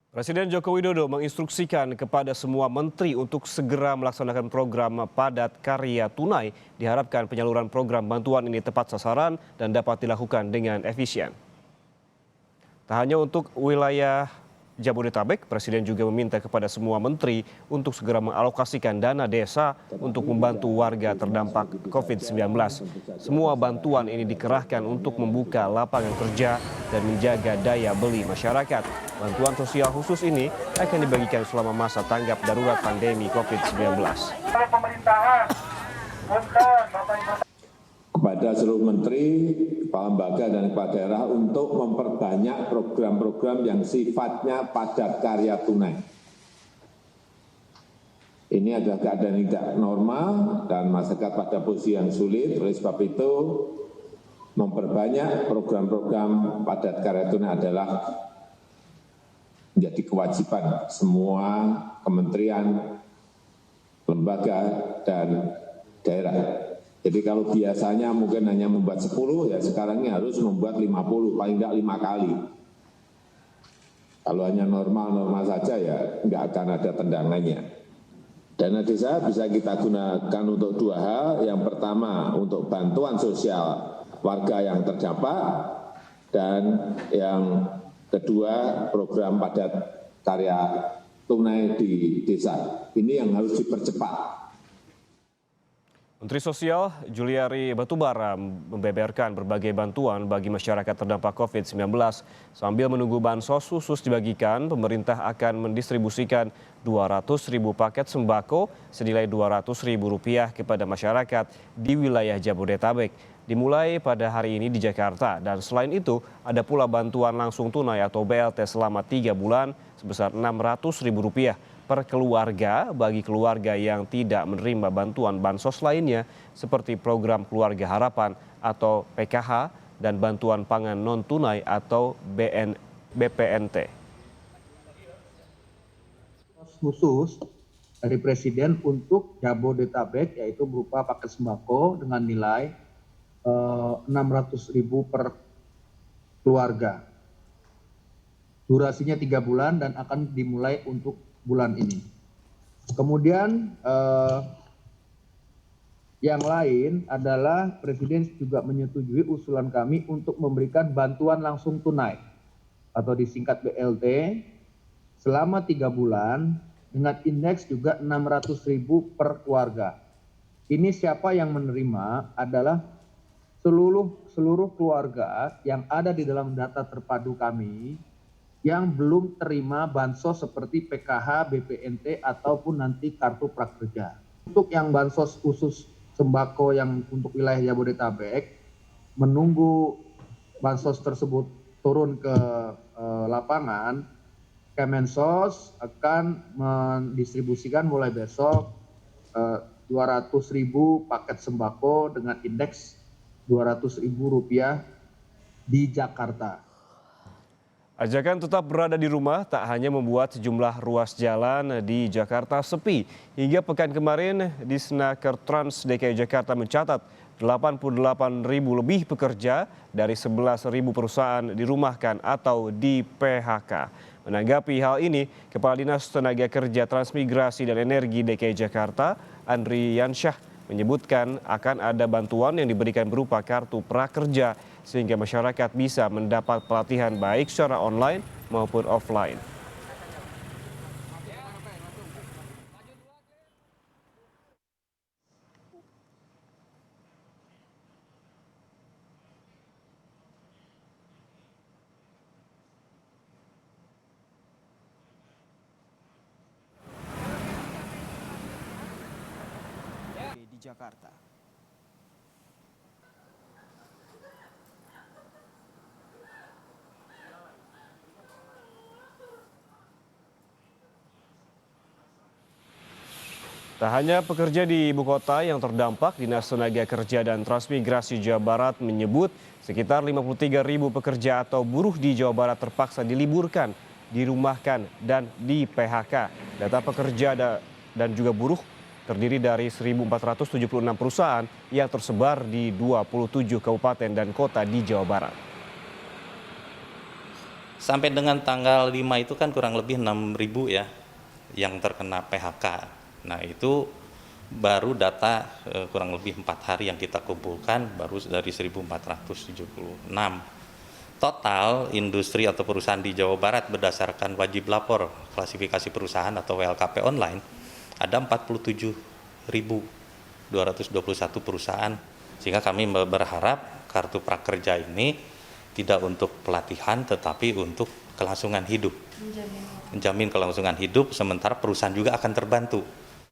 Presiden Joko Widodo menginstruksikan kepada semua menteri untuk segera melaksanakan program padat karya tunai. Diharapkan penyaluran program bantuan ini tepat sasaran dan dapat dilakukan dengan efisien. Tak hanya untuk wilayah Jabodetabek, Presiden juga meminta kepada semua menteri untuk segera mengalokasikan dana desa untuk membantu warga terdampak COVID-19. Semua bantuan ini dikerahkan untuk membuka lapangan kerja dan menjaga daya beli masyarakat. Bantuan sosial khusus ini akan dibagikan selama masa tanggap darurat pandemi COVID-19. Kepada seluruh menteri, kepala lembaga dan kepala daerah untuk memperbanyak program-program yang sifatnya padat karya tunai. Ini adalah keadaan yang tidak normal dan masyarakat pada posisi yang sulit. Oleh sebab itu, memperbanyak program-program padat karya tunai adalah menjadi kewajiban semua kementerian, lembaga, dan daerah. Jadi kalau biasanya mungkin hanya membuat 10, ya sekarang ini harus membuat 50, paling tidak 5 kali. Kalau hanya normal-normal saja ya nggak akan ada tendangannya. Dana desa bisa kita gunakan untuk dua hal. Yang pertama untuk bantuan sosial warga yang terdampak, dan yang kedua program padat karya tunai di desa. Ini yang harus dipercepat. Menteri Sosial Juliari Batubara membeberkan berbagai bantuan bagi masyarakat terdampak COVID-19. Sambil menunggu bansos khusus dibagikan, pemerintah akan mendistribusikan 200.000 paket sembako senilai Rp200.000 kepada masyarakat di wilayah Jabodetabek. Dimulai pada hari ini di Jakarta, dan selain itu ada pula bantuan langsung tunai atau BLT selama 3 bulan sebesar Rp600.000 per keluarga bagi keluarga yang tidak menerima bantuan bansos lainnya seperti program Keluarga Harapan atau PKH dan bantuan pangan non-tunai atau BPNT. Khusus dari Presiden untuk Jabodetabek yaitu berupa paket sembako dengan nilai Rp600.000 per keluarga. Durasinya 3 bulan dan akan dimulai untuk bulan ini. Kemudian yang lain adalah Presiden juga menyetujui usulan kami untuk memberikan bantuan langsung tunai atau disingkat BLT selama 3 bulan dengan indeks juga Rp600.000 per keluarga. Ini siapa yang menerima adalah seluruh keluarga yang ada di dalam data terpadu kami yang belum terima bansos seperti PKH, BPNT, ataupun nanti kartu prakerja. Untuk yang bansos khusus sembako yang untuk wilayah Jabodetabek, menunggu bansos tersebut turun ke lapangan, Kemensos akan mendistribusikan mulai besok 200.000 paket sembako dengan indeks Rp200.000 di Jakarta. Ajakan tetap berada di rumah tak hanya membuat sejumlah ruas jalan di Jakarta sepi. Hingga pekan kemarin, Disnaker Trans DKI Jakarta mencatat 88.000 lebih pekerja dari 11.000 perusahaan dirumahkan atau di PHK. Menanggapi hal ini, Kepala Dinas Tenaga Kerja Transmigrasi dan Energi DKI Jakarta, Andri Yansyah, menyebutkan akan ada bantuan yang diberikan berupa kartu prakerja sehingga masyarakat bisa mendapat pelatihan baik secara online maupun offline. Di Jakarta. Tak hanya pekerja di ibu kota yang terdampak, Dinas Tenaga Kerja dan Transmigrasi Jawa Barat menyebut sekitar 53.000 pekerja atau buruh di Jawa Barat terpaksa diliburkan, dirumahkan, dan di PHK. Data pekerja dan juga buruh terdiri dari 1.476 perusahaan yang tersebar di 27 kabupaten dan kota di Jawa Barat. Sampai dengan tanggal 5 itu kan kurang lebih 6.000 ya yang terkena PHK. Nah itu baru data kurang lebih 4 hari yang kita kumpulkan baru dari 1.476. Total industri atau perusahaan di Jawa Barat berdasarkan wajib lapor klasifikasi perusahaan atau WLKP online ada 47.221 perusahaan. Sehingga kami berharap kartu prakerja ini tidak untuk pelatihan tetapi untuk kelangsungan hidup. Menjamin kelangsungan hidup sementara perusahaan juga akan terbantu.